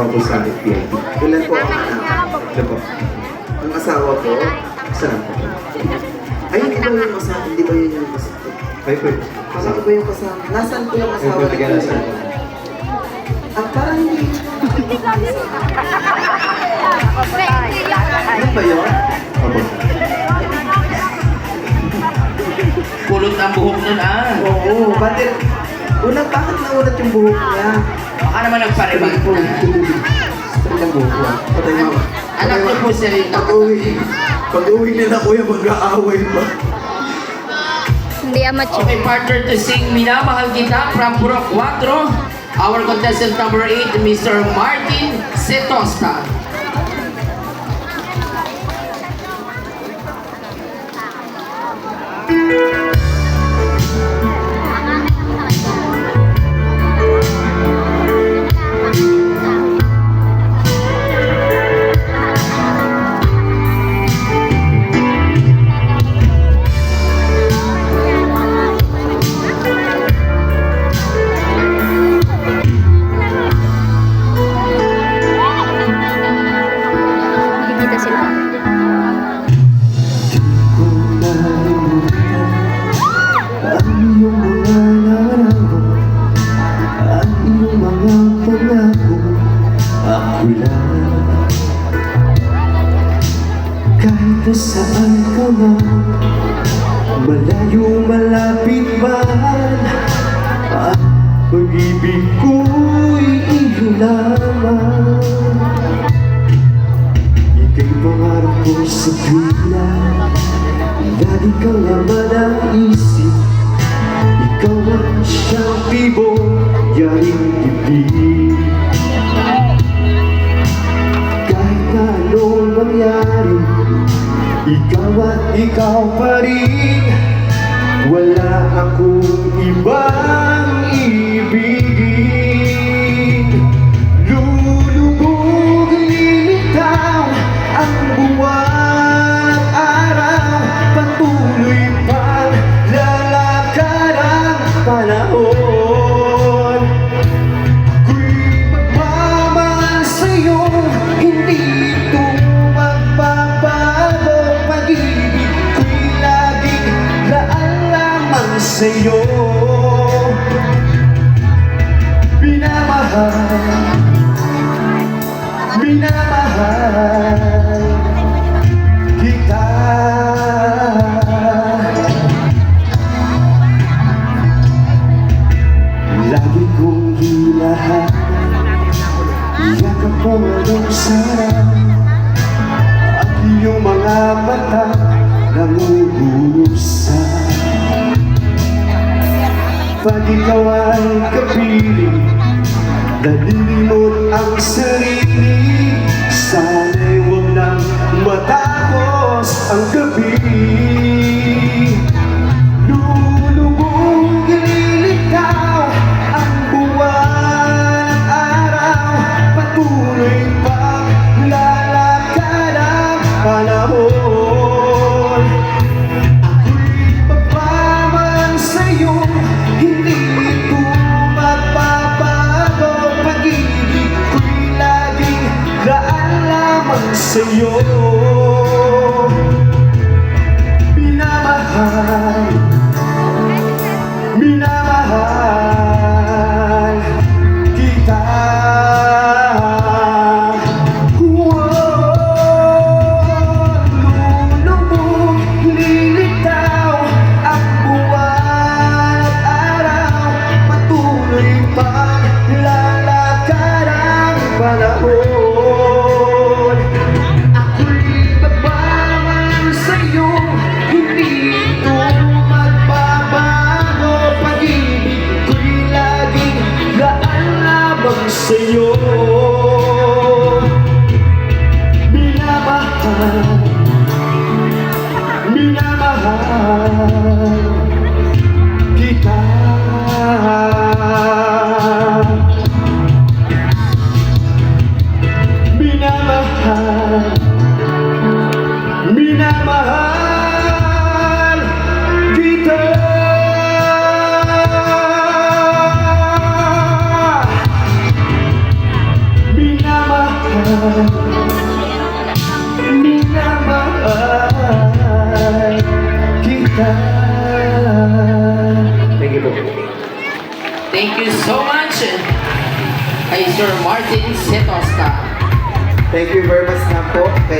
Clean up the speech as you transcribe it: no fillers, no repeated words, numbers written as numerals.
asawa ko sa VIP. Ilan po ang anak? Ito po. Ang asawa po? Saan po? Ay, hindi ba yung kasama? Hindi ba yun yung kasama? Ay po. Kala ko ba yung kasama? Nasaan po yung Ay asawa po, ni taga Kuya? nasaan po? Ah, parang hindi. Ano ba yun? Opo. Kulot ang buhok nun ah. Oo, bakit? Bakit naunat yung buhok niya? Baka naman nagparibag po. Saan ang buhok ko? Patay mo. Anak ko po si Rita. Pag-uwi nila kuya, mag-aaway pa. Hindi amateur. Okay, partner to sing Minamahal Kita from Purok 4. Our contestant number 8, Mr. Martin Setosta. Nakikita sila. Ang iyong mga larawan, ang iyong mga pangako, ako lang. Kahit nasaan ka man, malayo malapit man, ang pag-ibig ko'y iyo lamang. Ika'y pangarap ko sa bigla, lagi kang laman ang isip. Ikaw ang siyang tibong yaring ibig. Kahit na anong mangyari, ikaw at ikaw pa rin. Wala akong ibang ibigin. Lulubog, lilitaw ang buwan araw, patuloy pang lalakad ang panahon. Ako'y magmamahal sa'yo, hindi ito magbabago. Pag-ibig ko'y laging laan lamang sa'yo. Minamahal, minamahal kita. Lagi kong hilahan, yakap mo anong sarap, at iyong mga mata nangubusan. Pag ikaw ay kapiling, nalilimot ang sarili. Sana'y huwag nang matapos ang gabi. Lulubog, lilitaw ang buwan araw, patuloy pang lalakad ang panahon. Ako'y magmamahal sa'yo, hindi ito magbabago. Pag-ibig ko'y laging Thank you so much kay Sir Martin Setosta. Thank you very much nga po kay